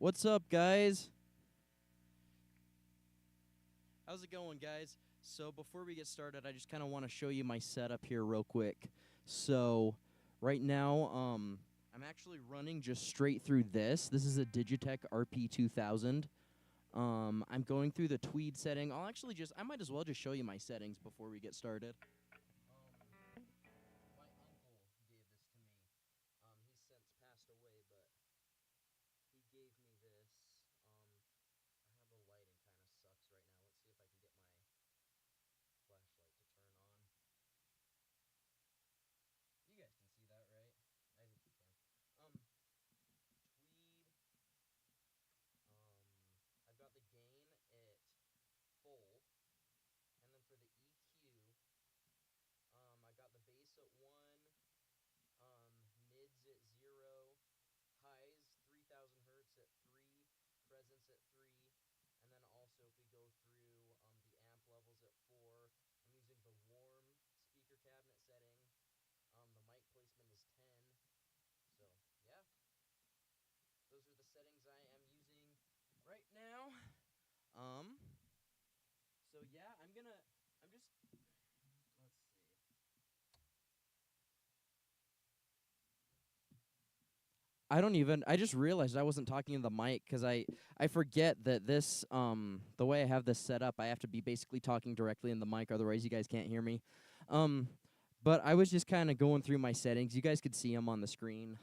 What's up, guys? How's it going, guys? So before we get started, I just kind of want to show you my setup here real quick. So right now, I'm actually running just straight through this. This is a Digitech RP2000. I'm going through the tweed setting. I might as well just show you my settings before we get started. My uncle gave this to me. He's since passed away, but he gave me this. I have the lighting kind of sucks right now. Let's see if I can get my flashlight to turn on. You guys can see that, right? I think you can. Tweed. I've got the gain at full, and then for the EQ, I got the bass at 1, mids at 0, highs 3,000 hertz at 3, presence at 3, and then also if we go through the amp levels at 4, I'm using the warm speaker cabinet setting. The mic placement is 10. So yeah, those are the settings I am using right now. So yeah, I'm just, let's see. I just realized I wasn't talking to the mic because I forget that the way I have this set up, I have to be basically talking directly in the mic, otherwise you guys can't hear me. But I was just kind of going through my settings. You guys could see them on the screen.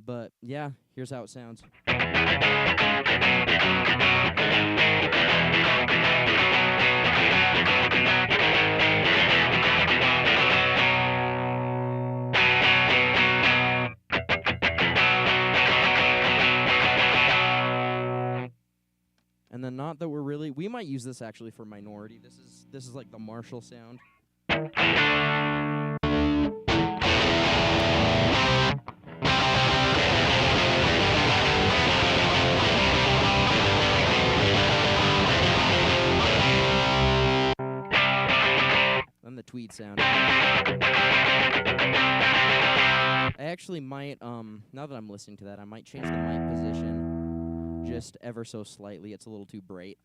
But yeah, here's how it sounds. And then not that we might use this actually for minority. This is like the Marshall sound. Then the tweed sound. I actually might, now that I'm listening to that, I might change the mic position just ever so slightly. It's a little too bright.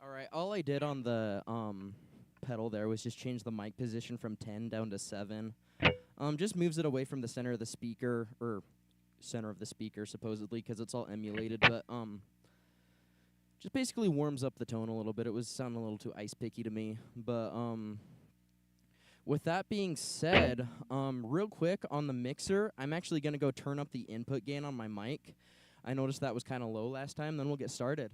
Alright, all I did on the pedal there was just change the mic position from 10 down to 7. Just moves it away from the center of the speaker, or center of the speaker supposedly, because it's all emulated, but just basically warms up the tone a little bit. It was sounding a little too ice picky to me, but with that being said, real quick on the mixer, I'm actually going to go turn up the input gain on my mic. I noticed that was kind of low last time, then we'll get started.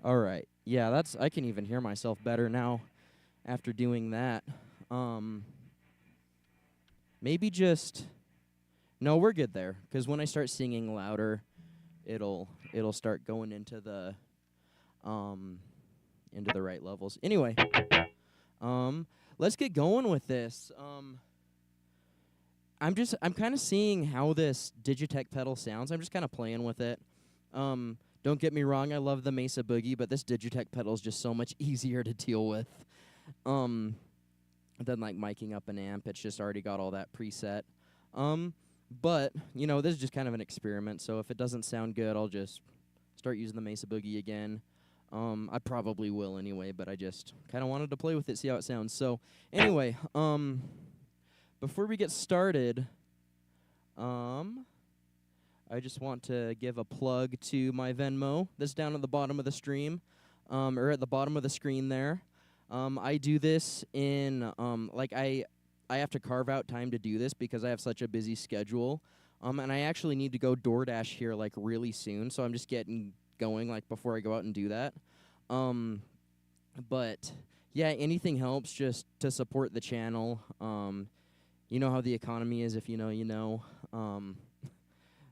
All right. Yeah, I can even hear myself better now after doing that. Maybe just no, we're good there, cuz when I start singing louder, it'll start going into the right levels. Anyway, let's get going with this. I'm kind of seeing how this Digitech pedal sounds. I'm just kind of playing with it. Don't get me wrong, I love the Mesa Boogie, but this Digitech pedal is just so much easier to deal with than like miking up an amp. It's just already got all that preset. But, you know, this is just kind of an experiment, so if it doesn't sound good, I'll just start using the Mesa Boogie again. I probably will anyway, but I just kind of wanted to play with it, see how it sounds. So, anyway, before we get started, I just want to give a plug to my Venmo that's down at the bottom of the stream, or at the bottom of the screen there. I do this in, I have to carve out time to do this because I have such a busy schedule. And I actually need to go DoorDash here, like, really soon, so I'm just getting going, like, before I go out and do that. But, yeah, anything helps just to support the channel. You know how the economy is. If you know, you know.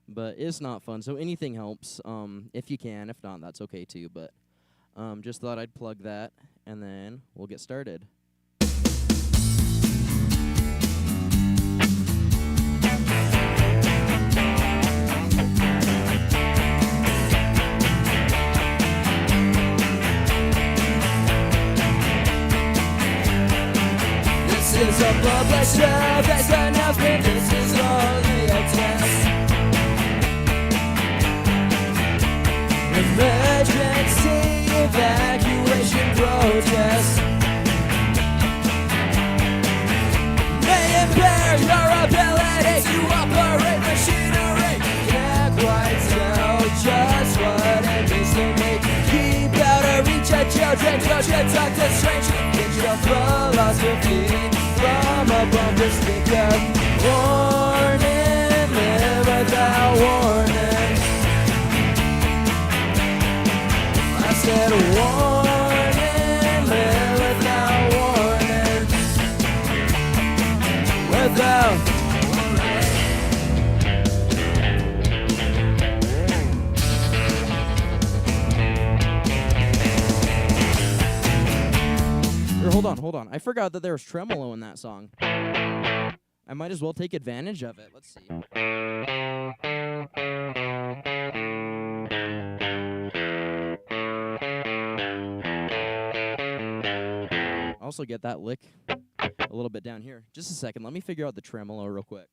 But it's not fun, so anything helps, if you can. If not, that's okay too. But just thought I'd plug that, and then we'll get started. This is a public service announcement. This is only a test. Emergency evacuation protest may impair your ability to operate machinery. Can't quite tell just what it means to me. Keep out of reach of children. Children talk to strangers. Get your philosophy from a bumper sticker. Warning, live without warning. I said warning, live without warning. Without warning. Hold on. I forgot that there was tremolo in that song. I might as well take advantage of it. Let's see. Also get that lick a little bit down here. Just a second. Let me figure out the tremolo real quick.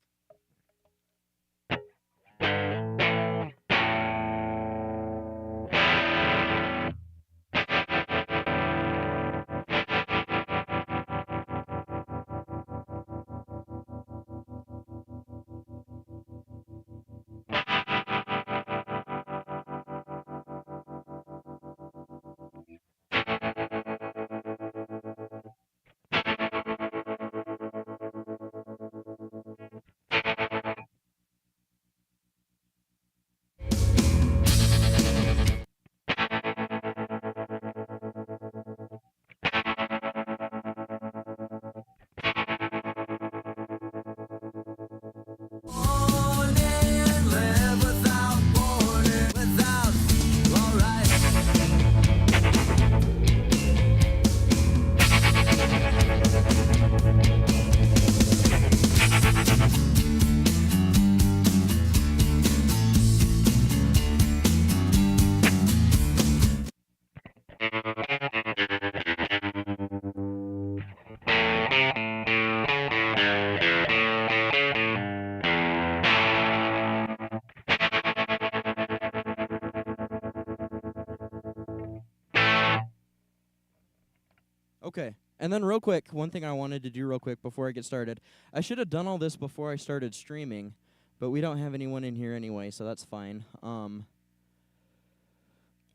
Okay, and then real quick, one thing I wanted to do real quick before I get started. I should have done all this before I started streaming, but we don't have anyone in here anyway, so that's fine.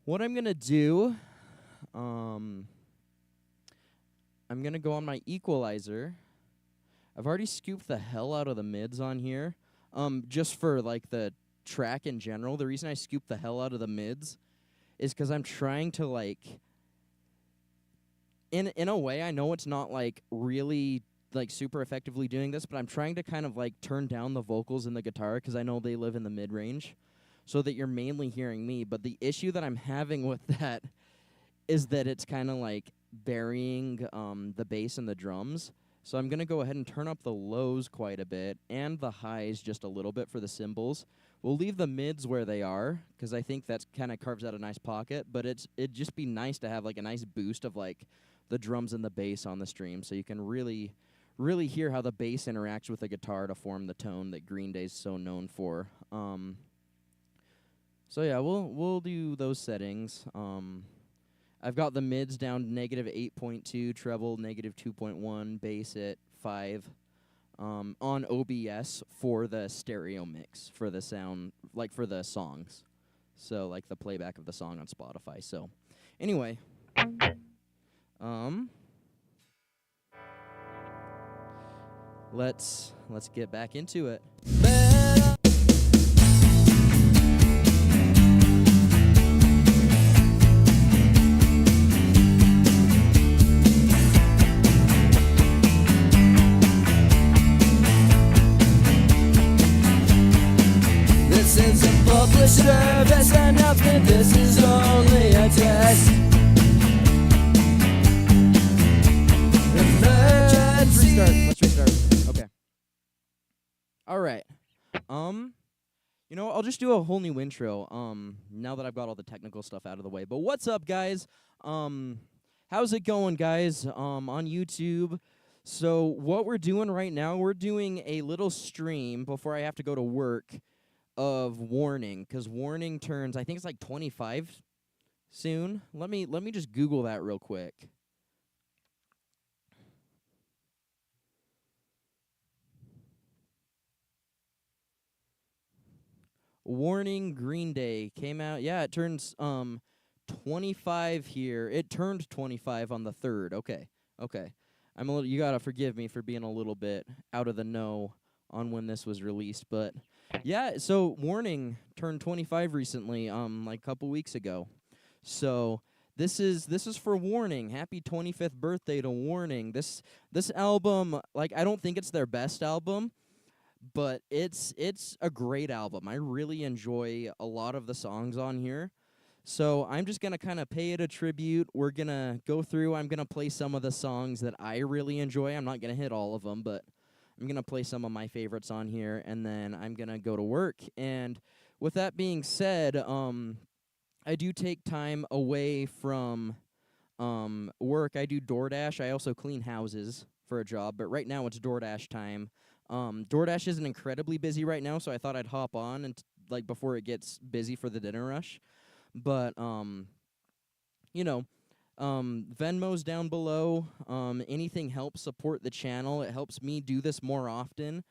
What I'm going to do, I'm going to go on my equalizer. I've already scooped the hell out of the mids on here, just for, like, the track in general. The reason I scooped the hell out of the mids is because I'm trying to, like... In a way, I know it's not, like, really, like, super effectively doing this, but I'm trying to kind of, like, turn down the vocals in the guitar because I know they live in the mid-range so that you're mainly hearing me. But the issue that I'm having with that is that it's kind of, like, burying the bass and the drums. So I'm going to go ahead and turn up the lows quite a bit and the highs just a little bit for the cymbals. We'll leave the mids where they are because I think that kind of carves out a nice pocket, but it'd just be nice to have, like, a nice boost of, like, the drums and the bass on the stream, so you can really, really hear how the bass interacts with the guitar to form the tone that Green Day's so known for. So yeah, we'll do those settings. I've got the mids down to -8.2, treble -2.1, bass at 5. on OBS for the stereo mix for the sound, like for the songs. So like the playback of the song on Spotify. So anyway, let's get back into it. This is a public service announcement. This is only a test. Emergency. Let's restart. Okay. All right. You know, I'll just do a whole new intro. Now that I've got all the technical stuff out of the way. But what's up, guys? How's it going, guys? On YouTube. So what we're doing right now, we're doing a little stream before I have to go to work of Warning, because Warning turns, I think it's like 25 soon. Let me just Google that real quick. Warning Green Day came out. Yeah, it turns 25 here. It turned 25 on the 3rd. Okay. I'm a little, you got to forgive me for being a little bit out of the know on when this was released, but yeah, so Warning turned 25 recently, like a couple weeks ago. So this is for Warning. Happy 25th birthday to Warning. This album, like, I don't think it's their best album, but it's a great album. I really enjoy a lot of the songs on here. So I'm just going to kind of pay it a tribute. We're going to go through. I'm going to play some of the songs that I really enjoy. I'm not going to hit all of them, but I'm going to play some of my favorites on here, and then I'm going to go to work. And with that being said, I do take time away from work. I do DoorDash. I also clean houses for a job, but right now it's DoorDash time. DoorDash isn't incredibly busy right now, so I thought I'd hop on and like before it gets busy for the dinner rush. But you know, Venmo's down below. Anything helps support the channel. It helps me do this more often,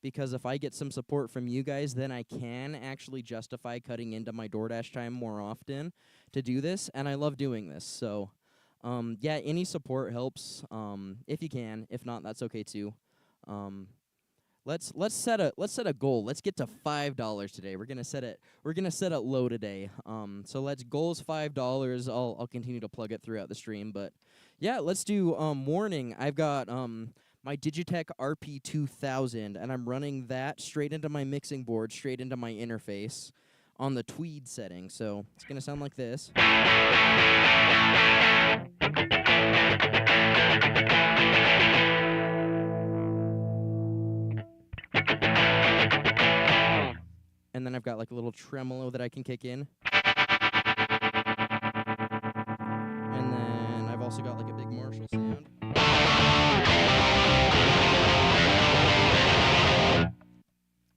because if I get some support from you guys, then I can actually justify cutting into my DoorDash time more often to do this, and I love doing this. So yeah, any support helps, if you can. If not, that's okay too. Let's set a goal. Let's get to $5 today. We're gonna set it low today. So goal's $5. I'll continue to plug it throughout the stream, but yeah, let's do Warning. I've got my Digitech RP2000, and I'm running that straight into my mixing board, straight into my interface on the Tweed setting. So it's gonna sound like this. And then I've got like a little tremolo that I can kick in. And then I've also got like a big Marshall sound.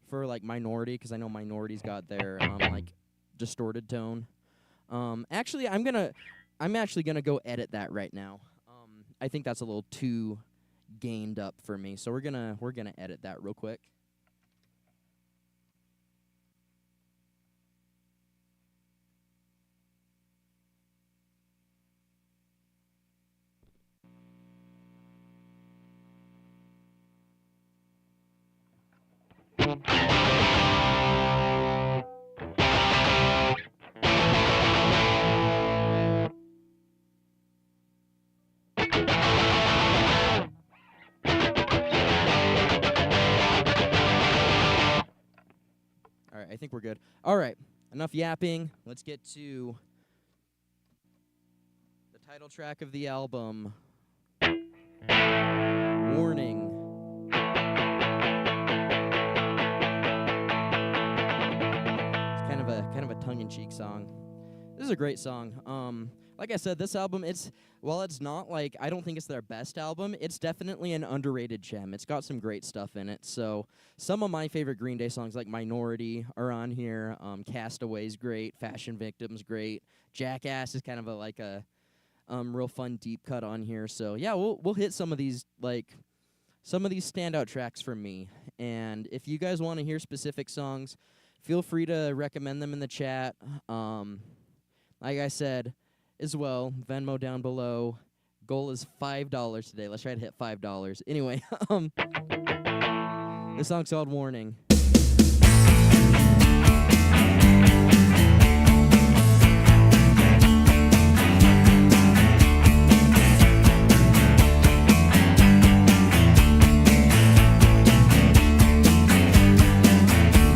For like Minority, because I know Minority's got their like distorted tone. Actually, I'm actually gonna go edit that right now. I think that's a little too gained up for me, so we're gonna edit that real quick. I think we're good. All right, enough yapping. Let's get to the title track of the album, Warning. It's kind of a tongue-in-cheek song. This is a great song. Like I said, this album, while it's not like, I don't think it's their best album, it's definitely an underrated gem. It's got some great stuff in it. So some of my favorite Green Day songs, like Minority, are on here. Castaway's great. Fashion Victim's great. Jackass is kind of a real fun deep cut on here. So yeah, we'll hit some of these like some of these standout tracks for me. And if you guys want to hear specific songs, feel free to recommend them in the chat. Like I said, as well, Venmo down below. Goal is $5 today. Let's try to hit $5. Anyway, this song's called Warning.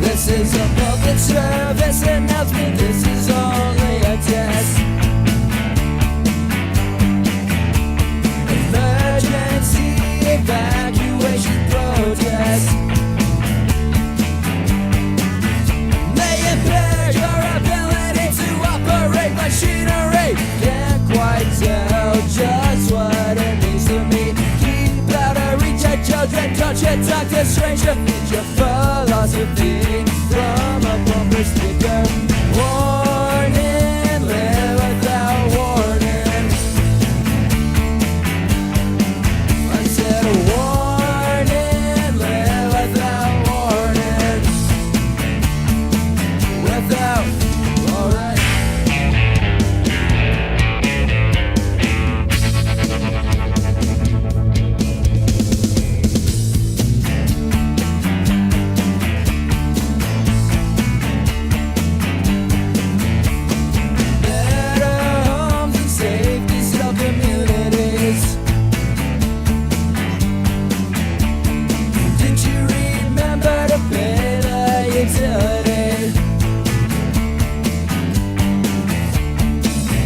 This is a public service announcement. This is only a test. Emergency evacuation protest may impair your ability to operate machinery. Can't quite tell just what it means to me. Keep out of reach of children. Don't you talk to strangers. Need your philosophy from a bumper sticker. Warning, live without warning. I said warning, live without warning. Without, alright. Better homes and safety, still communities. Didn't you remember to pay the utility?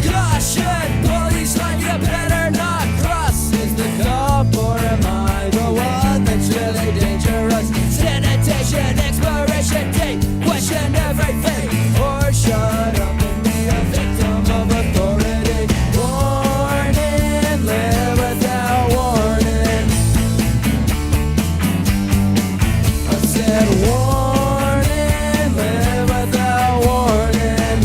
Caution, police line, you better not cross. Is the cop or am I the one that's really dangerous? Sanitation, expiration date, question everything, or shut up and be a victim of authority. Warning, live without warning. I said warning, live without warning.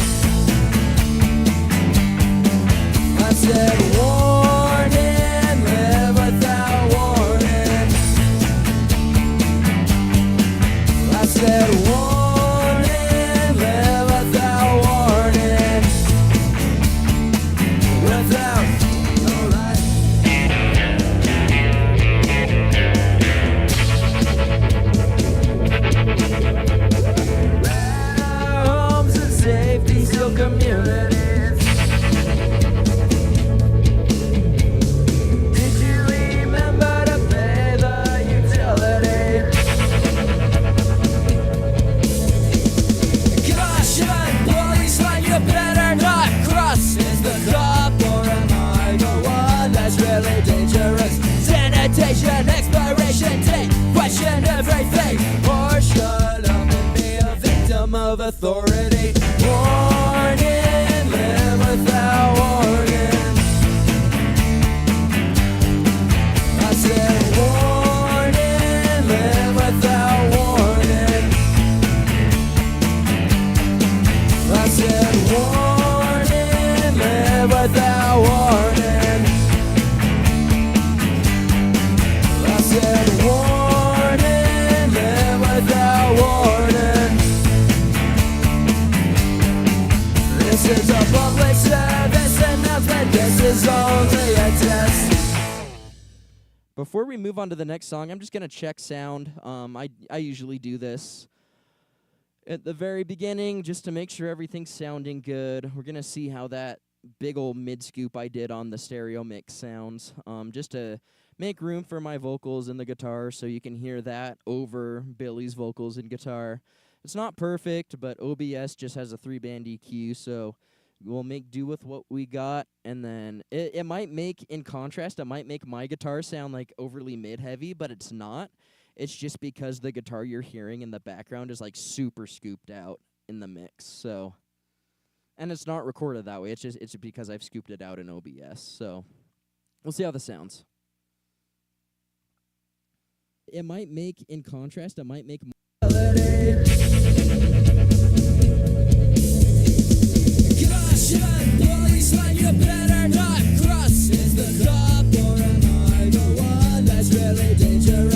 I said warning, live without warning. I said warning, live without warning. Without, alright. Better homes and safety, still communities. Did you remember to pay the utility? Caution, police line, you better not cross. Is the cop or am I the one that's really dangerous? Sanitation, expiration date, question everything, or shut up and be a victim of authority. Warning, live without warning. I said warning, live without warning. I said warning, live without warning. I said warning, live without warning. This is a public service announcement. This is only a test. Before we move on to the next song, I'm just going to check sound. I usually do this at the very beginning just to make sure everything's sounding good. We're going to see how that big old mid-scoop I did on the stereo mix sounds, just to make room for my vocals and the guitar so you can hear that over Billy's vocals and guitar. It's not perfect, but OBS just has a 3-band EQ, so we'll make do with what we got. And then it might make, in contrast, it might make my guitar sound like overly mid-heavy, but it's not. It's just because the guitar you're hearing in the background is like super scooped out in the mix. So, and it's not recorded that way. It's because I've scooped it out in OBS. So, we'll see how this sounds. It might make, in contrast, it might make Caution, police line, you better not cross. Is the cop or am I the one that's really dangerous?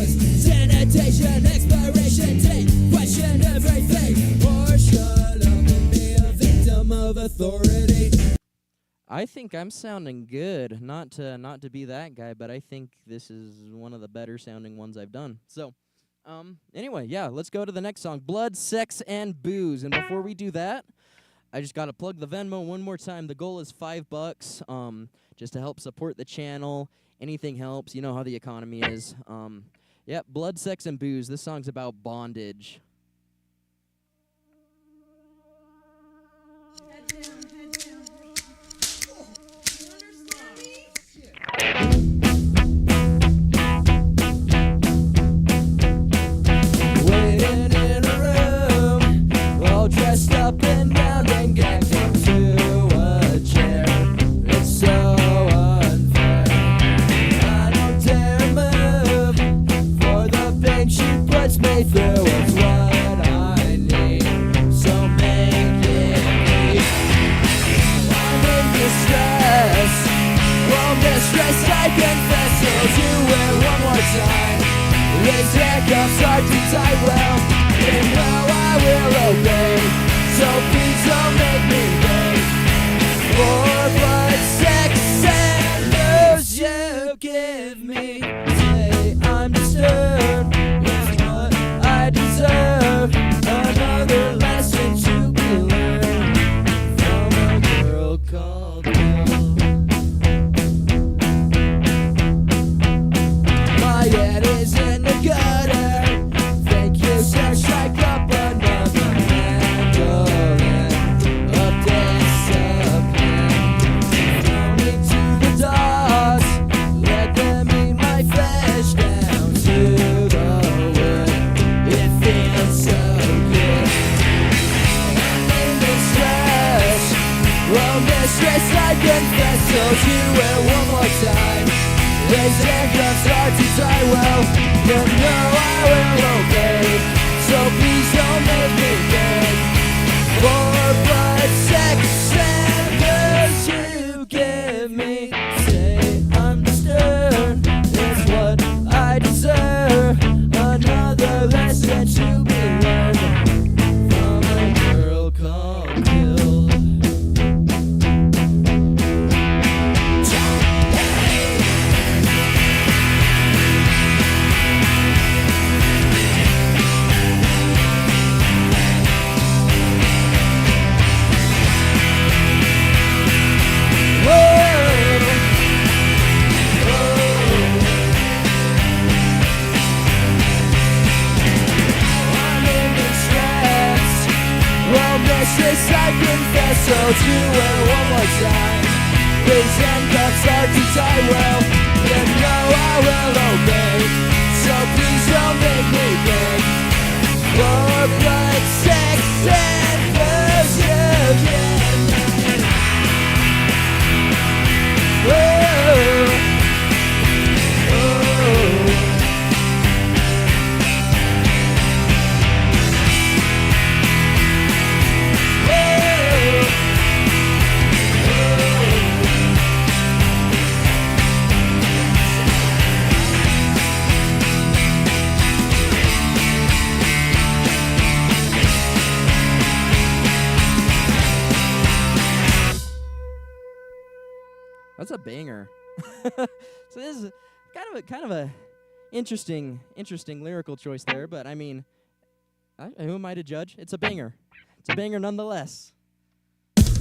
I think I'm sounding good. Not to be that guy, but I think this is one of the better sounding ones I've done. So, anyway, yeah, let's go to the next song, Blood, Sex, and Booze. And before we do that, I just got to plug the Venmo one more time. The goal is $5, just to help support the channel. Anything helps. You know how the economy is. Yep, Blood, Sex, and Booze. This song's about bondage. Waiting in a room, all dressed up and down and gagged into a chair. It's so unfair. I don't dare move, for the pain she puts me through is what I need. So make it me. I'm in distress, well distress I confess. So do it one more time. These handcuffs are too tight, well, you know I will obey. So please don't make me wait for blood, sex, and booze you give me. Say I'm disturbed, it's what I deserve. Another lesson to be learned from a girl called Bill. My head is in the gutter. Thank you, sir. Strike up another mandolin of discipline. Throw me to the dogs. Let them eat my flesh down to the wood. It feels so good. I'm in distress. Well, mistress, I confess. So do it one more time. These handcuffs are too tight, well, you know I will obey. So please don't make me beg for blood, sex, and booze you give me. Say I'm disturbed, it's what I deserve. Another lesson to be learned from a girl called Bill. Mistress, I confess, so do it one more time. These handcuffs are too tight, well, you know I will obey. So please don't make me beg for blood, sex, and booze you give me. Whoa. That's a banger. So this is kind of a interesting lyrical choice there, but I mean, who am I to judge? It's a banger. It's a banger nonetheless. Here's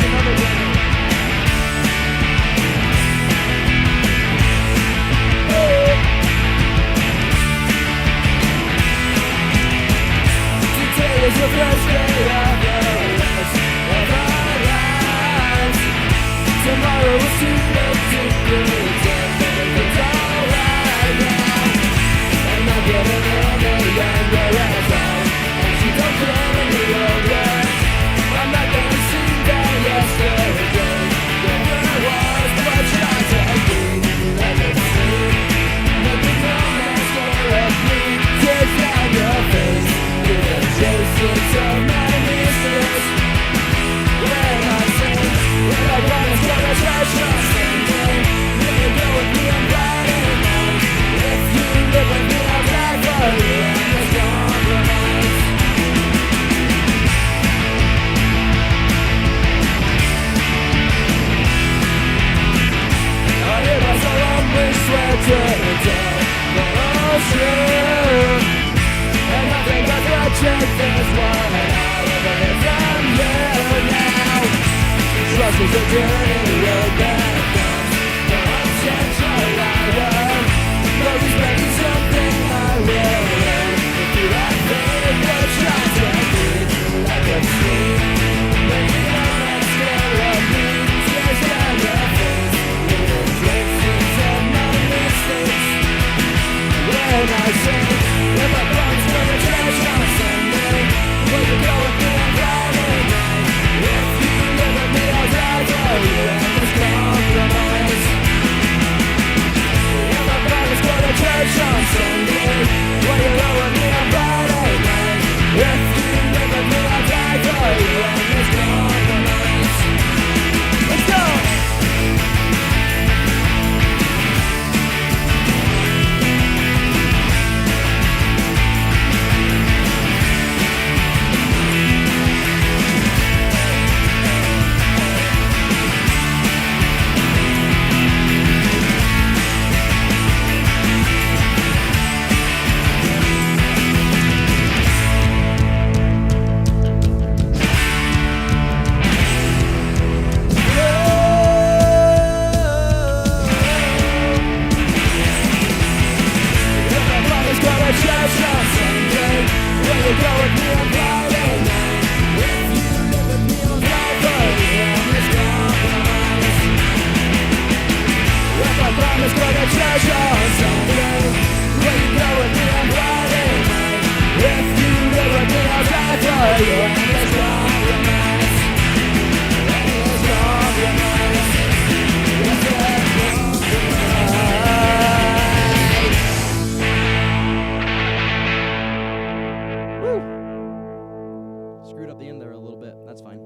another banger. Today is the first day of the rest of our lives. Tomorrow is too late to pretend that it's alright now. I'm not getting any younger as and she don't get any older. I'm not gonna see that yesterday. Never was much not to be. Let it sleep. Nothing no master of me. Tears down your face. You're chasing so many. dirty road that goes from Central Island. But respect is something I will learn. If you have faith, you'll try to breathe like a tree. When you don't have scare of me, just down your face. Little gypsies and no mistakes. When I say, if I promise for the church on Sunday, will you go with me on Friday night? If you live with me, I'll die for you and this compromise. If I promise for the church on Sunday, will you go with me on Friday night? If you live with me, I'll die for you and this compromise. Let's go! Screwed up the end there a little bit. That's fine.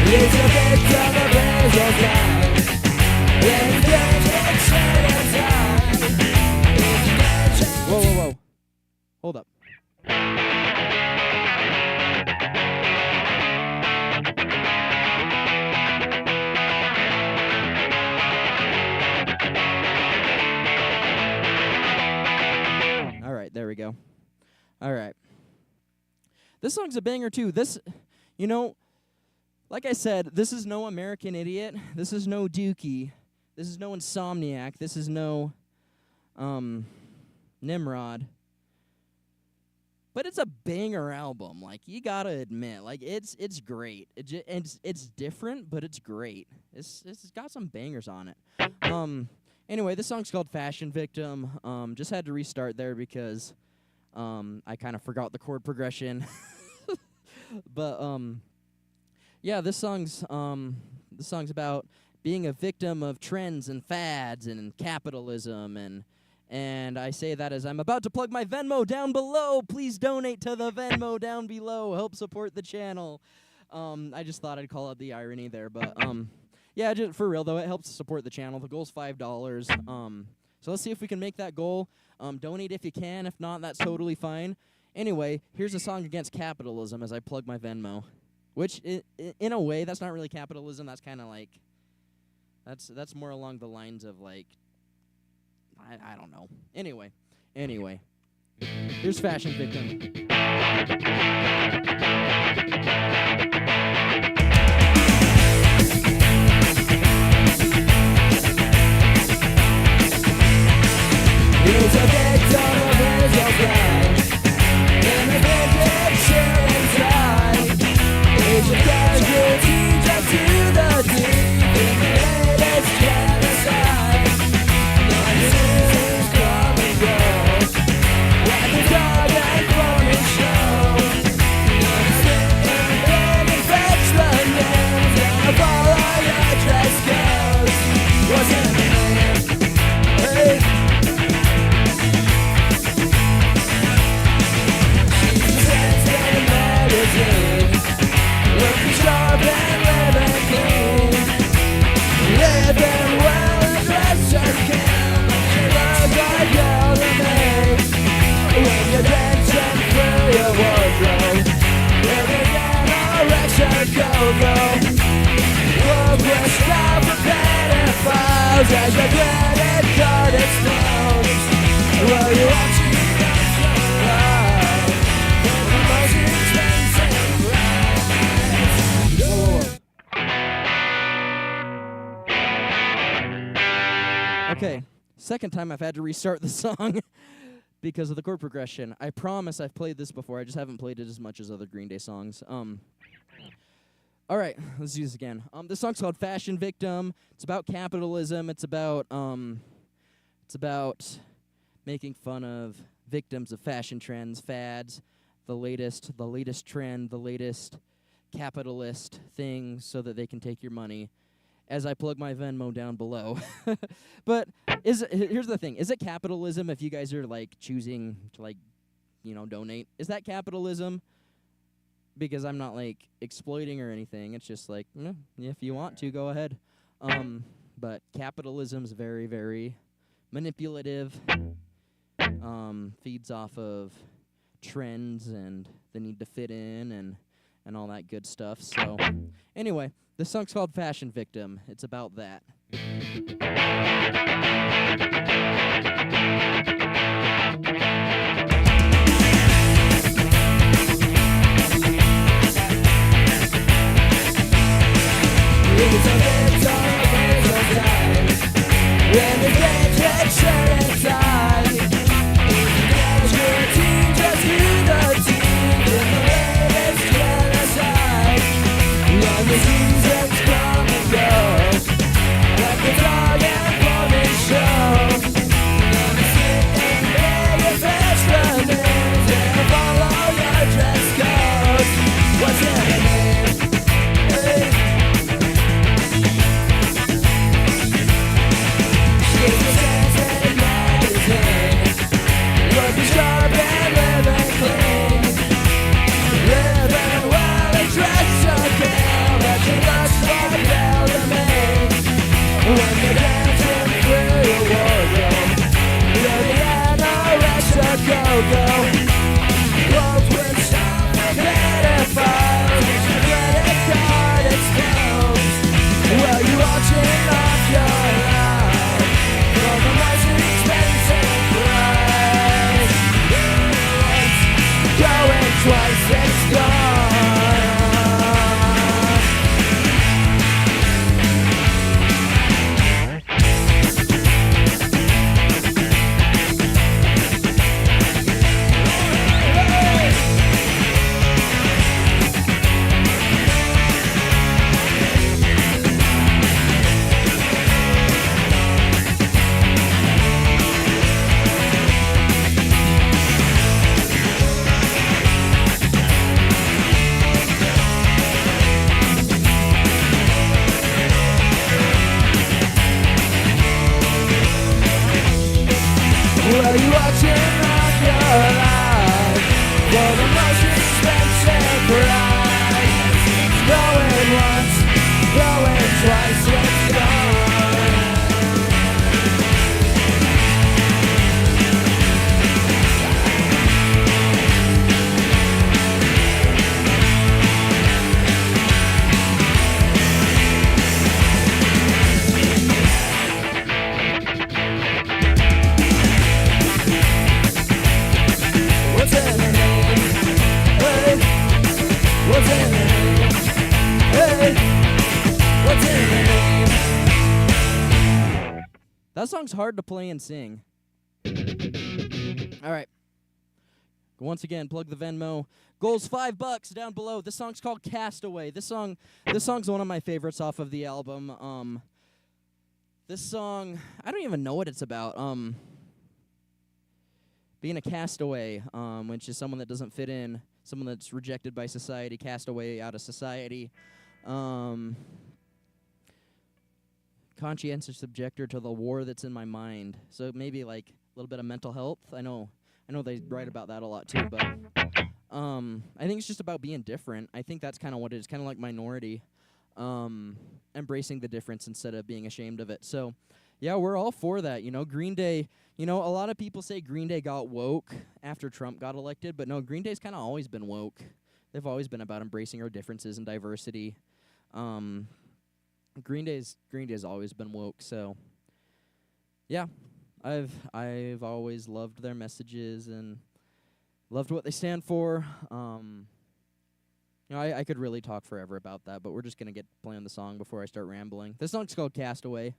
It's a victim of his own time. It's Whoa, whoa, whoa. Hold up. All right, there we go. All right. This song's a banger too. This, you know, like I said, this is no American Idiot. This is no Dookie. This is no Insomniac. This is no Nimrod. But it's a banger album. Like, you gotta admit, like, it's great. It's different, but it's great. It's got some bangers on it. Anyway, this song's called Fashion Victim. Just had to restart there because I kind of forgot the chord progression. But yeah, this song's about being a victim of trends and fads and capitalism, and I say that as I'm about to plug my Venmo down below. Please donate to the Venmo down below. Help support the channel. I just thought I'd call out the irony there, but yeah, just for real though, it helps support the channel. The goal's $5. So let's see if we can make that goal. Donate if you can. If not, that's totally fine. Anyway, here's a song against capitalism as I plug my Venmo. Which, in a way, that's not really capitalism. That's kind of like, that's more along the lines of like, I don't know. Anyway, here's Fashion Victim. He's a victim of his own pride, and a vintage sharing side. He's a casualty just to the deep in the latest genocide. Monsters come and go, like a dog and pony show. Stand and fetch the names, and follow your dress codes. Wasn't a man, hey. second time I've had to restart the song because of the chord progression. I promise I've played this before. I just haven't played it as much as other Green Day songs. All right, let's do this again. This song's called "Fashion Victim." It's about capitalism. It's about making fun of victims of fashion trends, fads, the latest trend, the latest capitalist thing, so that they can take your money. As I plug my Venmo down below. But here's the thing. Is it capitalism if you guys are, like, choosing to, like, donate? Is that capitalism? Because I'm not, like, exploiting or anything. It's just like, if you want to, go ahead. But capitalism's very, very manipulative. Feeds off of trends and the need to fit in and all that good stuff. So, anyway, this song's called "Fashion Victim." It's about that. That song's hard to play and sing. All right. Once again, plug the Venmo. Goal's $5 down below. This song's called "Castaway." This song's one of my favorites off of the album. This song, I don't even know what it's about. Being a castaway, which is someone that doesn't fit in, someone that's rejected by society, cast away out of society. Conscientious objector to the war that's in my mind. So maybe like a little bit of mental health. I know they write about that a lot too, but I think it's just about being different. I think that's kind of what it is, kind of like Minority, embracing the difference instead of being ashamed of it. So, yeah, we're all for that. Green Day, a lot of people say Green Day got woke after Trump got elected, but no, Green Day's kind of always been woke. They've always been about embracing our differences and diversity. Green Day's always been woke, so yeah, I've always loved their messages and loved what they stand for. I could really talk forever about that, but we're just gonna get playing the song before I start rambling. This song's called Castaway.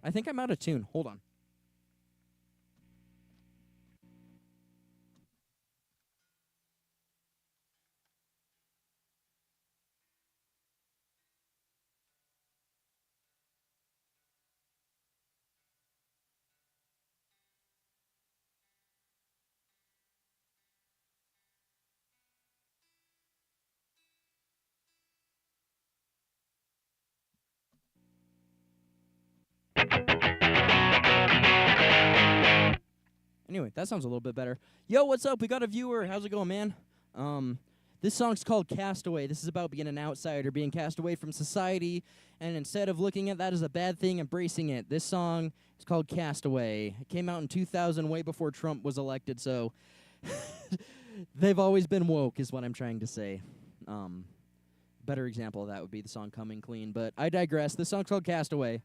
I think I'm out of tune. Hold on. Anyway, that sounds a little bit better. Yo, what's up? We got a viewer. How's it going, man? This song's called Castaway. This is about being an outsider, being cast away from society, and instead of looking at that as a bad thing, embracing it. This song is called Castaway. It came out in 2000, way before Trump was elected, so they've always been woke, is what I'm trying to say. Better example of that would be the song Coming Clean, but I digress. This song's called Castaway.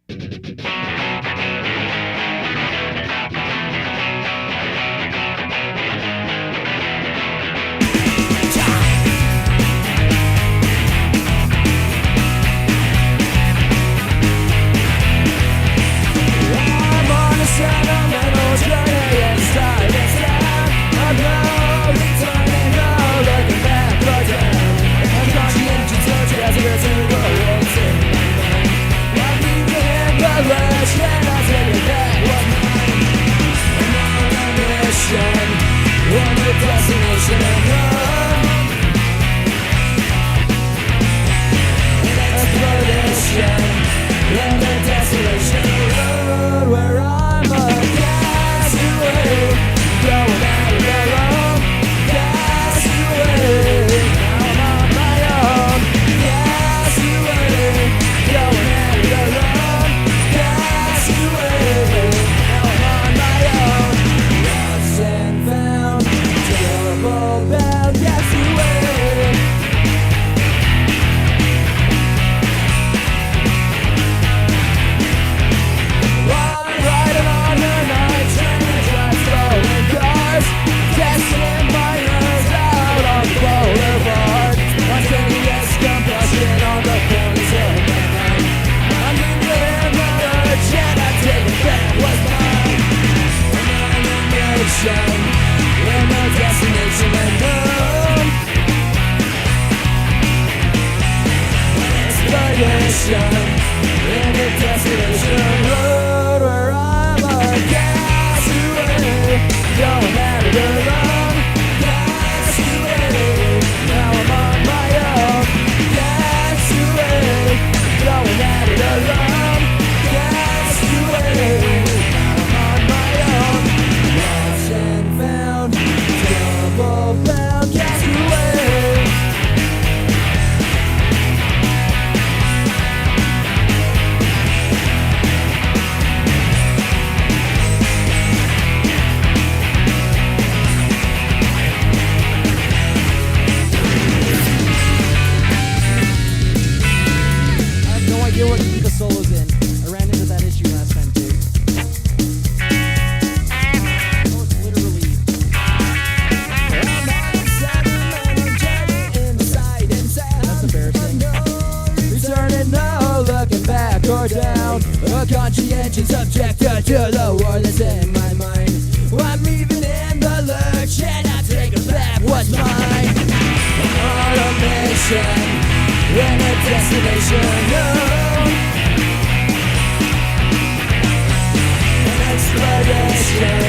Conscientious objector to the war that's in my mind. I'm leaving in the lurch and I'm taking back what's mine. On a mission, in a destination known. An exploration,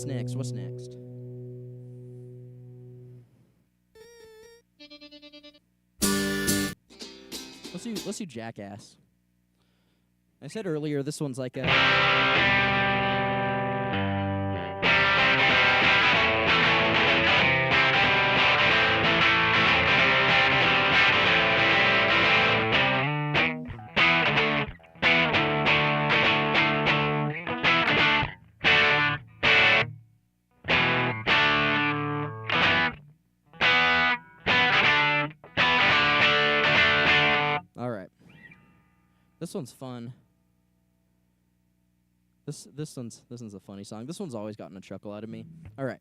What's next? What's next? Let's do Jackass. I said earlier this one's like a All right. This one's fun. This one's a funny song. This one's always gotten a chuckle out of me. All right.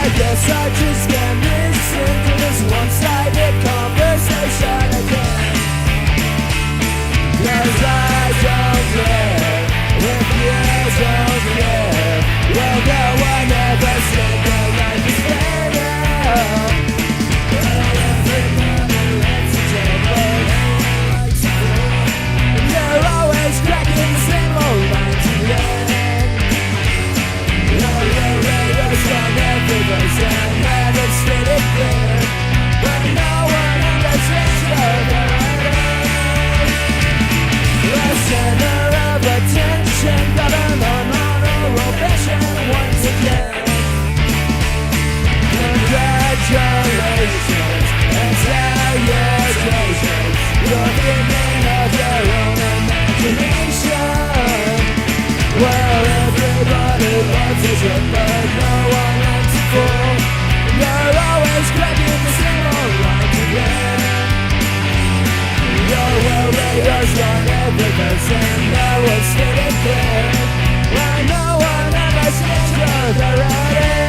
Guess I just can't listen to this one-sided conversation again. 'Cause I don't care if you don't care. Well, no one ever said that life is better. Well, everybody likes to talk, but no one likes to talk. And you're always cracking the same old lines again. And have it stated clear, but no one understands the pattern. The center of attention got an unhonorable passion once again. Congratulations and salutations. You're thinking of your own imagination. Well, everybody loves a joke, but no one likes a fool. You're always cracking the same old lines again. Your world radars run every verse and now it's stated clear. Why no one understands the writing.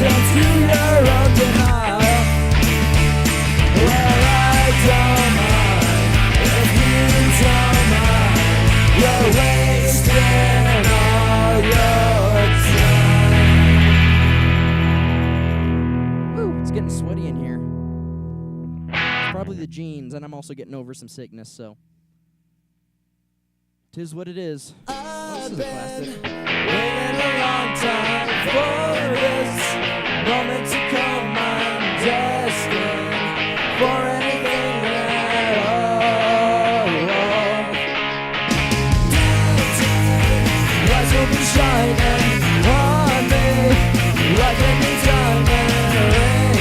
To your own denial. Well, I don't mind if you don't mind. You're wasting all your time. Woo, it's getting sweaty in here. It's probably the jeans, and I'm also getting over some sickness, so 'tis what it is. I've This is a classic. been waiting a long time for this moment to come. I'm destined for anything at all. Lights will be shining on me like a new diamond ring.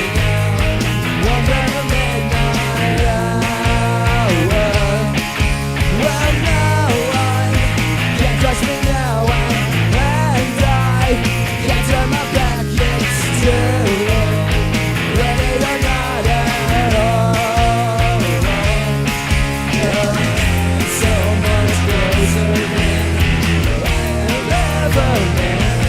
One better midnight hour. Well, no one can touch me now, and I can't turn my back. It's too late, ready or not at all. So much closer than I've ever been.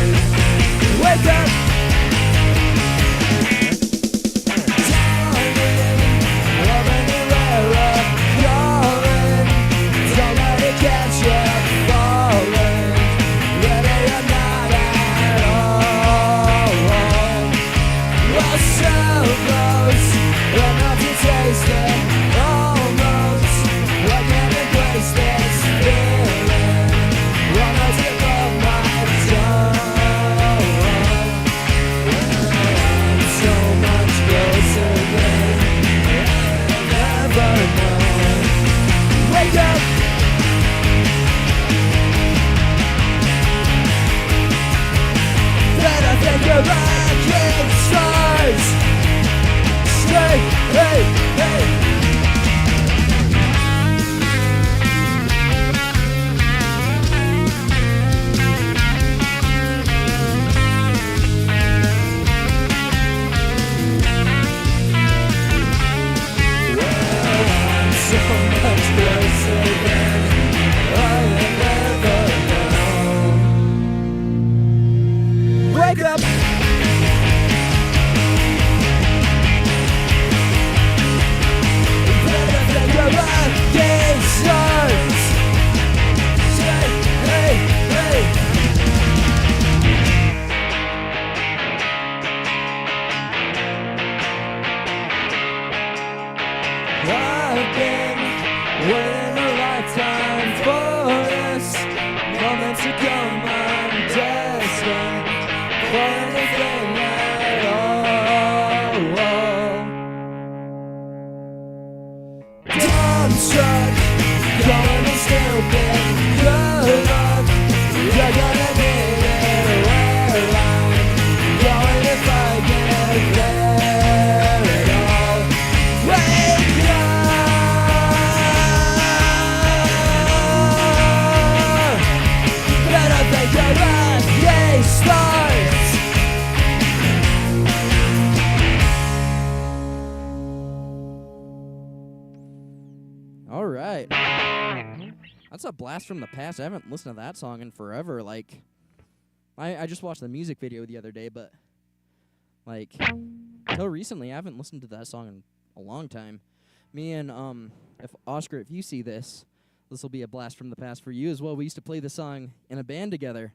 a blast from the past. I haven't listened to that song in forever. Like, I just watched the music video the other day, but like until recently, I haven't listened to that song in a long time. Me and if Oscar, if you see this, this will be a blast from the past for you as well. We used to play this song in a band together.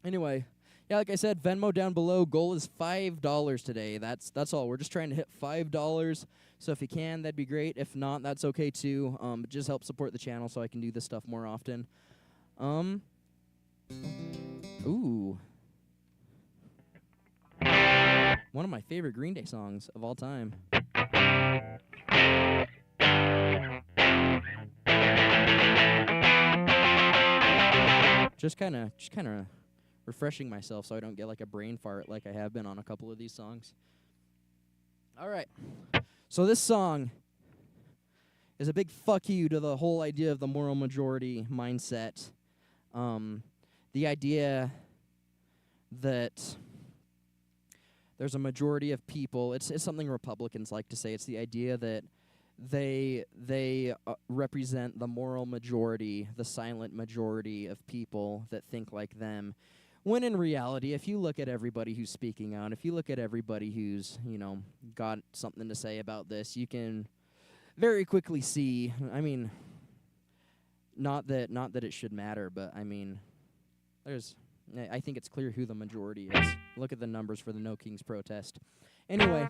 Anyway, yeah, like I said, Venmo down below. Goal is $5 today. That's all. We're just trying to hit $5. So if you can, that'd be great. If not, that's okay too. But just help support the channel so I can do this stuff more often. Ooh. One of my favorite Green Day songs of all time. Just kind of refreshing myself so I don't get like a brain fart like I have been on a couple of these songs. All right. So this song is a big fuck you to the whole idea of the moral majority mindset. The idea that there's a majority of people. It's something Republicans like to say. It's the idea that they represent the moral majority, the silent majority of people that think like them. When in reality, if you look at everybody who's speaking out, if you look at everybody who's, got something to say about this, you can very quickly see, I mean, not that it should matter, but I mean, I think it's clear who the majority is. Look at the numbers for the No Kings protest. Anyway,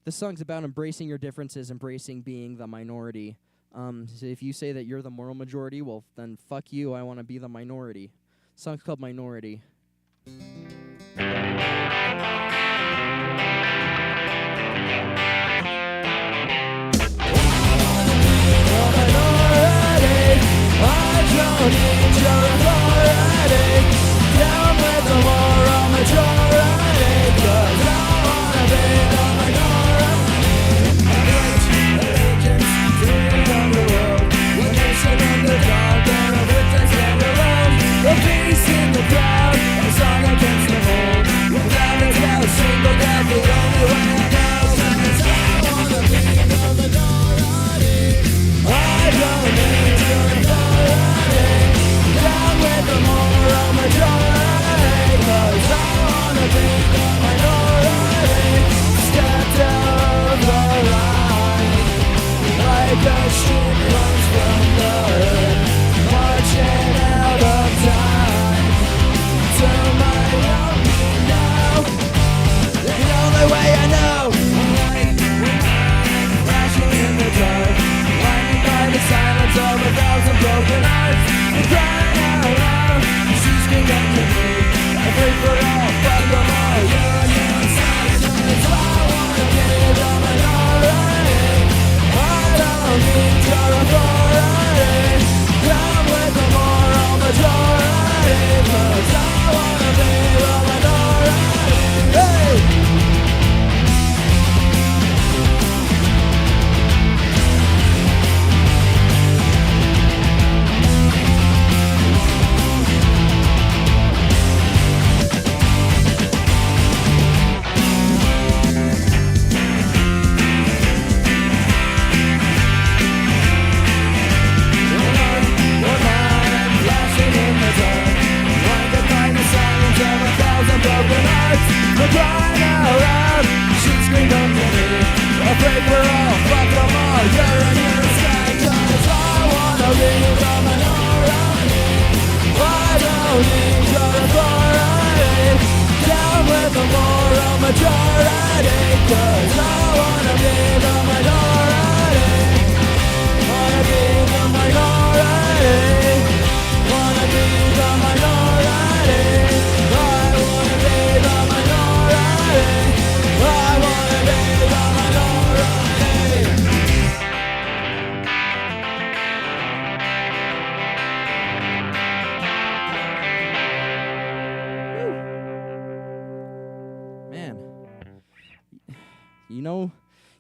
the song's about embracing your differences, embracing being the minority. So if you say that you're the moral majority, well, then fuck you, I want to be the minority. The song's called Minority.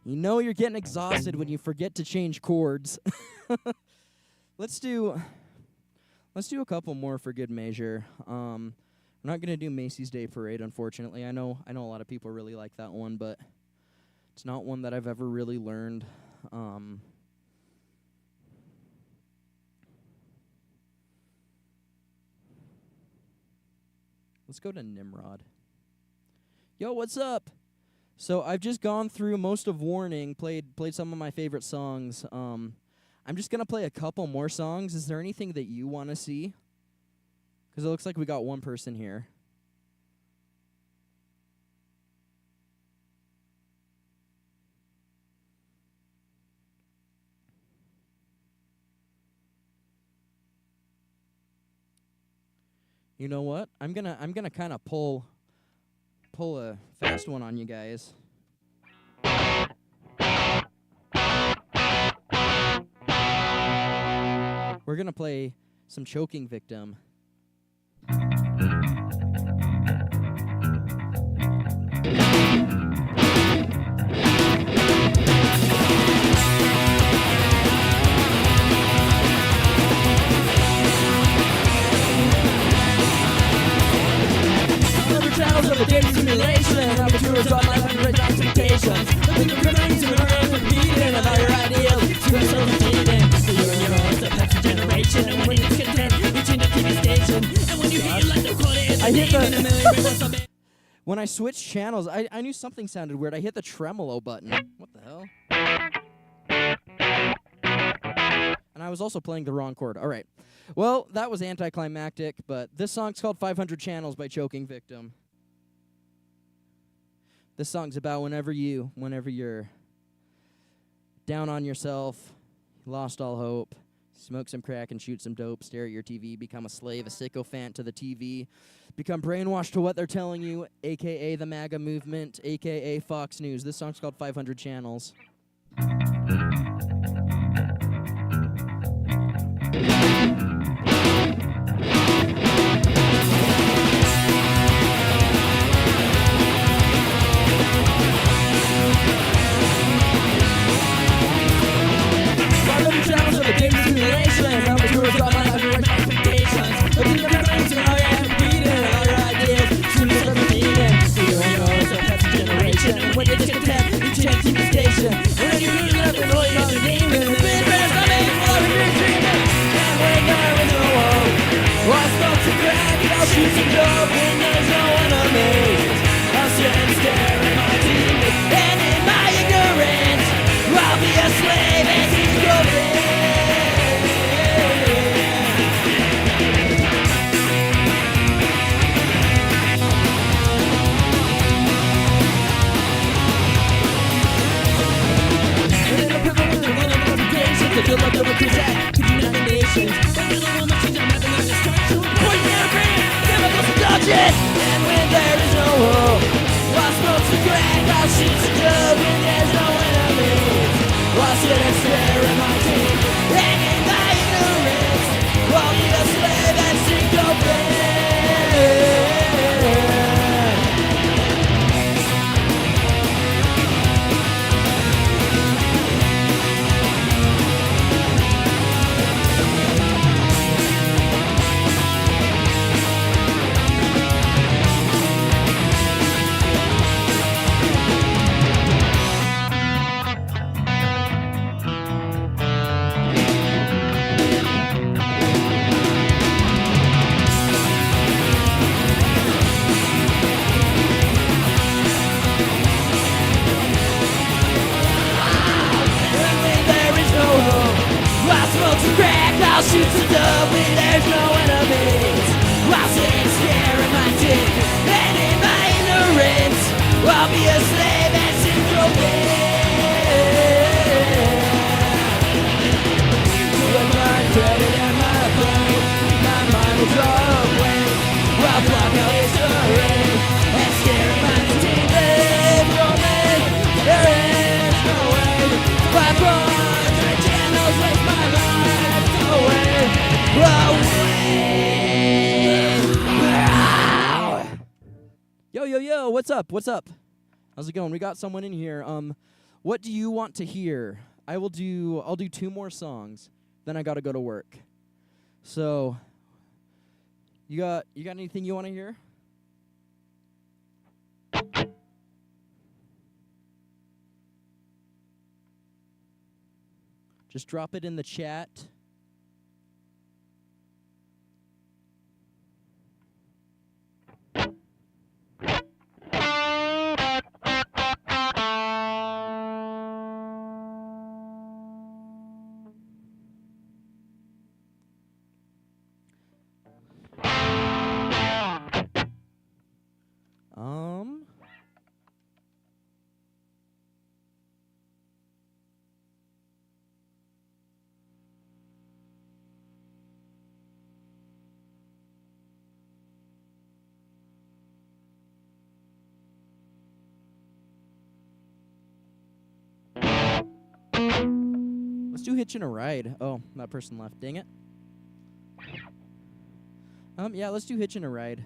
You know you're getting exhausted when you forget to change chords. Let's do a couple more for good measure. I'm not gonna do Macy's Day Parade, unfortunately. I know a lot of people really like that one, but it's not one that I've ever really learned. Let's go to Nimrod. Yo, what's up? So I've just gone through most of Warning, played some of my favorite songs. I'm just gonna play a couple more songs. Is there anything that you want to see? Because it looks like we got one person here. You know what? I'm gonna kind of pull a fast one on you guys. We're gonna play some Choking Victim. Channels of a daily simulation. Amateurs online having great expectations. Looking for criminals who are competing about your ideals. Special routine. So you're in your own, the past generation. And when you're content, reaching the TV station. And when you hit your life, they'll call it. I hit the when I switched channels, I knew something sounded weird. I hit the tremolo button. What the hell? And I was also playing the wrong chord. All right. Well, that was anticlimactic, but this song's called 500 Channels by Choking Victim. This song's about whenever you're down on yourself, lost all hope, smoke some crack and shoot some dope, stare at your TV, become a slave, a sycophant to the TV, become brainwashed to what they're telling you, a.k.a. the MAGA movement, a.k.a. Fox News. This song's called 500 Channels. When you're discontent, you change to the station. When you're good enough, you're rolling on the game. And the big bears are made for you're dreaming. And when there is no hope, I smoke some crack, I'll shoot some dope. When there's no enemies, I'll sit and stare at my TV. And in my ignorance, I'll be a slave and he's going. Good luck over Kazak, could you nominations? But you're the one that seems to have the destruction. Point your brain, chemical seduction. And when there is no hope, I'll smoke some crack, I'll shoot some dope. When there's no enemies, I'll sit and stare at my team. And in my ignorance, I'll be a slave and sink open. I'll shoot some dope when there's no enemies. I'll sit and stare at my dick. And in my ignorance, I'll be a slave and sink with my credit and my brain, my mind will draw away. I'll block out history and stare at my dick. There's no man, there is no way. 500 channels waste my life. Yo, what's up? How's it going? We got someone in here. What do you want to hear? I'll do 2 more songs, then I gotta go to work. So you got anything you want to hear? Just drop it in the chat. do Hitching a Ride. Oh, that person left. Dang it. Yeah, let's do Hitching a Ride.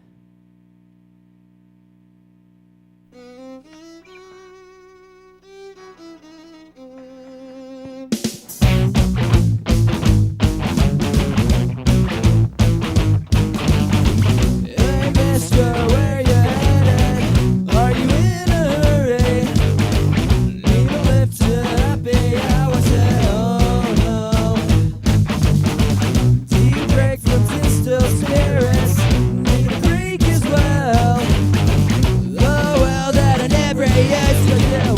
Hey, mister, where you headed? Are you in a hurry? Need a lift to happy hour? Said, oh no. Deep break from distilled spirits. Need a freak as well. Oh well, that I never used to do.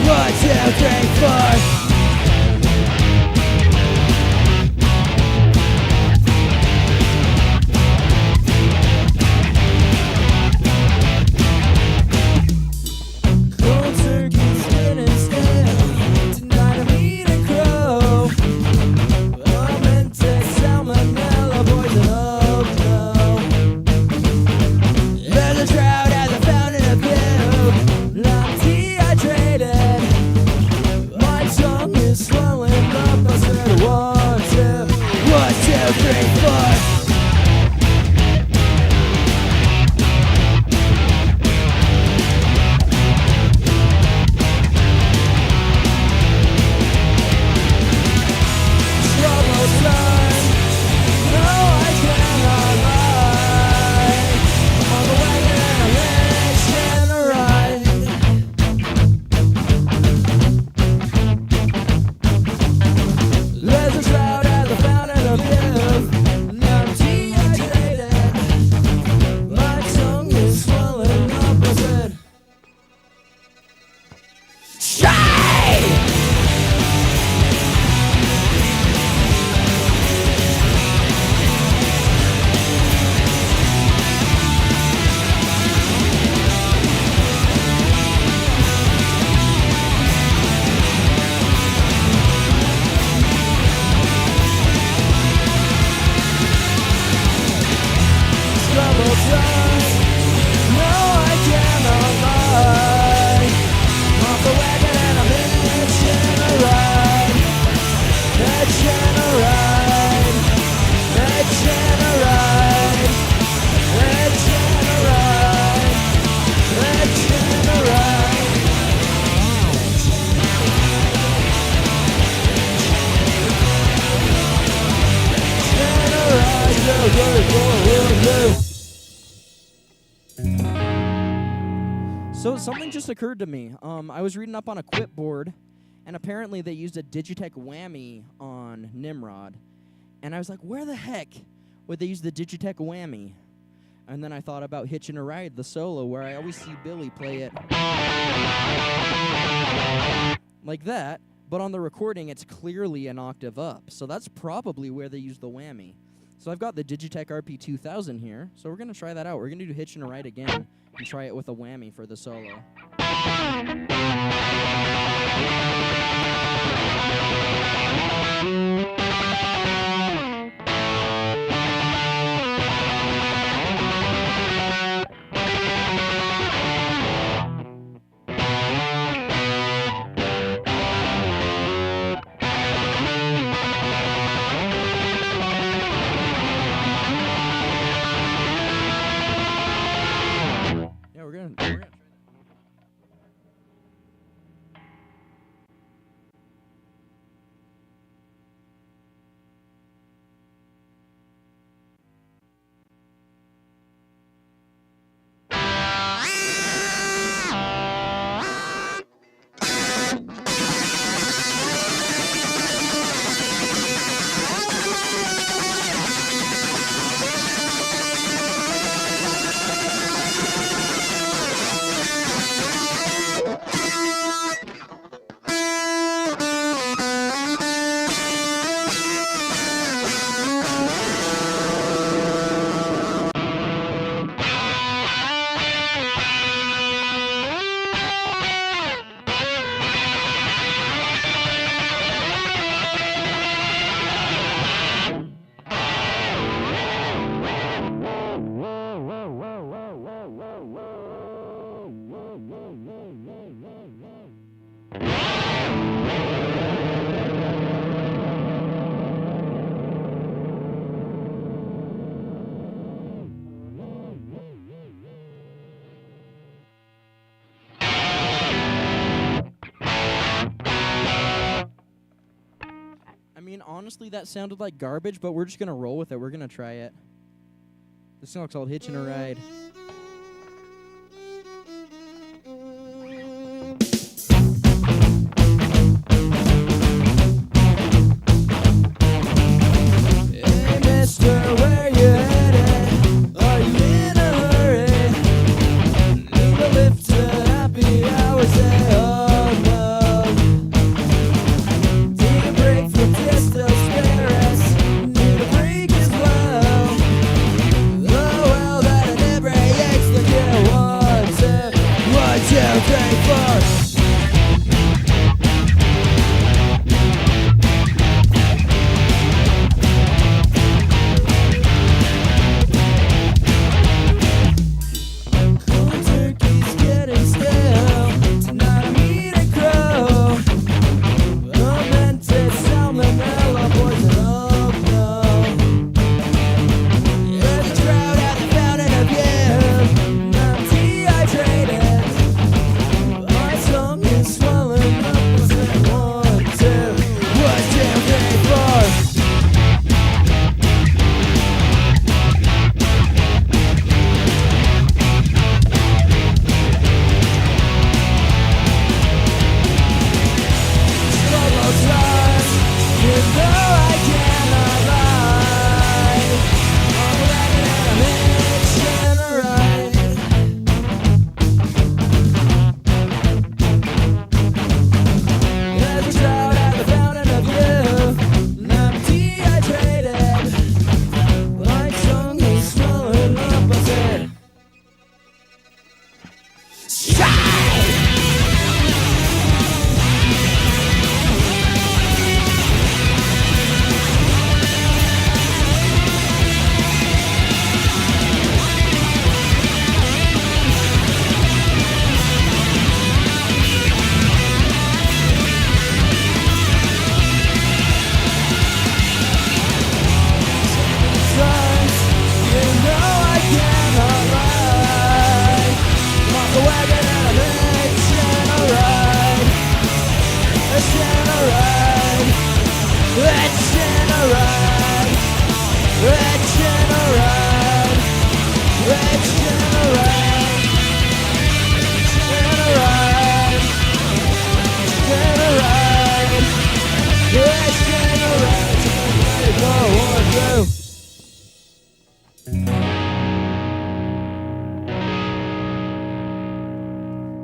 1, 2, 3, 4. Cold turkey spinning still. Tonight I'm eating crow. I'm into salmonella poison. Oh no. There's a trout at the fountain of youth. I'm dehydrated. My tongue is swelling up. I said 1, 2, 3, 4. Trouble time. No, I cannot lie. I'm on the wagon and I'm hitching a ride. There's a trout at the fountain of youth, and I'm dehydrated. My tongue is swelling up. I said, Shine! Trouble time. No, I cannot lie. I'm off the wagon and I'm hitching a ride. Hitching a ride. Hitching a ride. Hitching a ride. Hitching a ride. Hitching a ride. Go, go, go, go, go. So something just occurred to me. I was reading up on a quip board, and apparently they used a Digitech whammy on Nimrod. And I was like, where the heck would they use the Digitech whammy? And then I thought about Hitching a Ride, the solo, where I always see Billy play it like that, but on the recording it's clearly an octave up. So that's probably where they use the whammy. So I've got the Digitech RP2000 here, so we're going to try that out. We're going to do Hitching a Ride again and try it with a whammy for the solo. Yeah, we're gonna try that. honestly, that sounded like garbage, but we're just gonna roll with it. We're gonna try it. This song's called Hitchin' a Ride. Hey, mister, where you headed? Are you in a hurry? Need a lift to happy hours? Oh no. Take a break from distal spirits. Need a break as well. Oh well, that never aches like you want to. 1, 2, 3, 4. Turkey's getting stale. Tonight I'm eating crow. Fermented salmonella poison. Oh no. There's a drought at the fountain of youth. I'm dehydrated. My tongue is swollen up. I said 1, 2, 1, 2, 3, 4.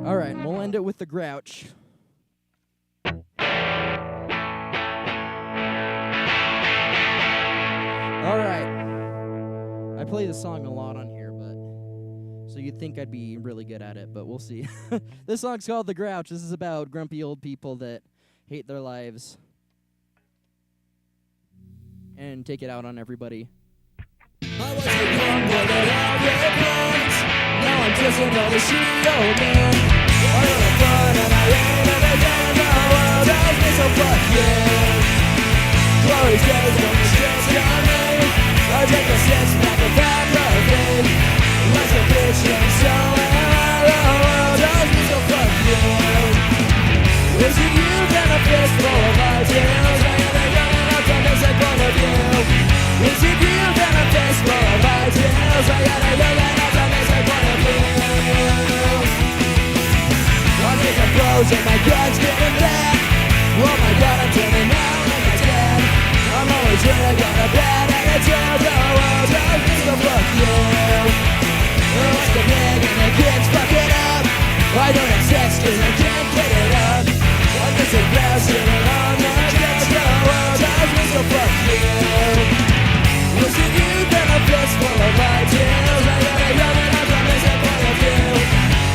All right, and we'll end it with the Grouch. All right. I play this song a lot on here, but so you'd think I'd be really good at it, but we'll see. This song's called The Grouch. This is about grumpy old people that hate their lives and take it out on everybody. I was a young boy that had plans. Now I'm just another shitty old man. I had fun and I ran and I ran. The world has me so fuck yeah. Glorious days when the stress got me. I take a six pack of that thing. Like a bitch and so am I. The world has me so fuck yeah. Is it you and a fistful of ideas? I am a young and optimistic point of view. Is it you and a fistful of ideas? I got a young and optimistic point of view. I'm making blows and my gut's getting back. Oh my god, I'm turning out like my dad. I'm always really got a bad attitude. The world tells me to fuck you. What's the big and the kids fuck it up? I don't have sex cause I can't get it up. I'm just a glass sitting on the couch. The world tells me to fuck you. Was it you that a fistful of ideas? I got a young and optimistic point of view.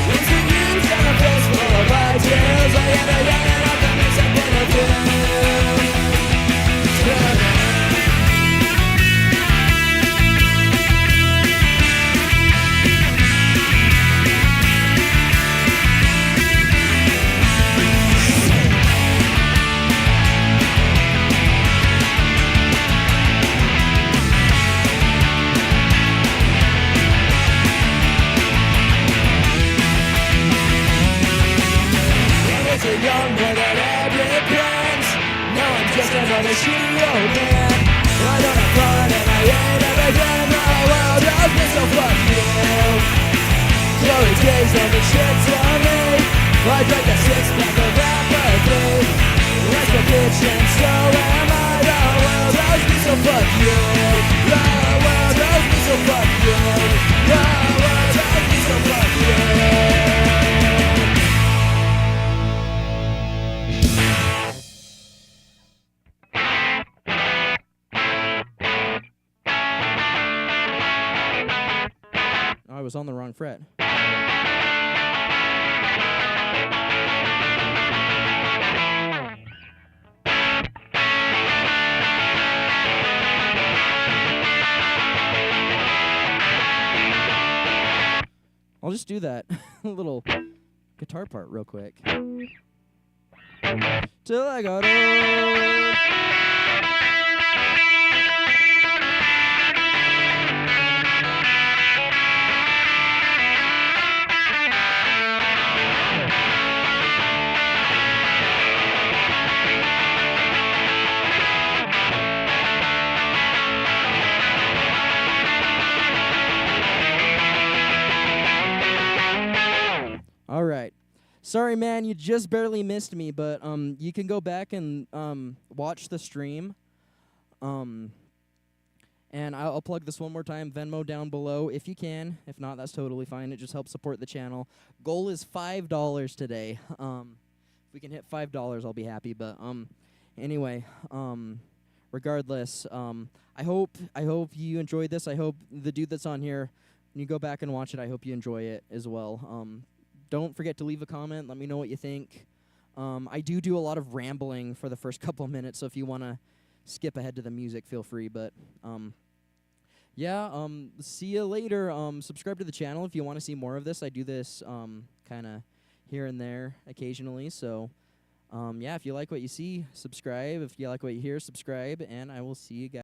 Was it you that a fistful of ideas? I got a young and optimistic point of view. A young boy that had big plans. Now I'm just another shitty Oh man, I don't have fun and I ain't ever again. The world owes me, so fuck you. Glory days don't mean shit to me. I drank a six-pack of apathy. Life's a bitch and so am I. The world owes me, so fuck you. The world owes me, so fuck you. The world owes me, so fuck you. I was on the wrong fret. I'll just do that little guitar part real quick. Till I got old. All right. Sorry, man, you just barely missed me, but you can go back and watch the stream. And I'll plug this one more time. Venmo down below if you can. If not, that's totally fine. It just helps support the channel. Goal is $5 today. If we can hit $5, I'll be happy. But anyway, regardless, I hope you enjoyed this. I hope the dude that's on here, when you go back and watch it, I hope you enjoy it as well. Don't forget to leave a comment. Let me know what you think. I do a lot of rambling for the first couple minutes, so if you want to skip ahead to the music, feel free. But yeah, see you later. Subscribe to the channel if you want to see more of this. I do this kind of here and there occasionally. So yeah, if you like what you see, subscribe. If you like what you hear, subscribe. And I will see you guys.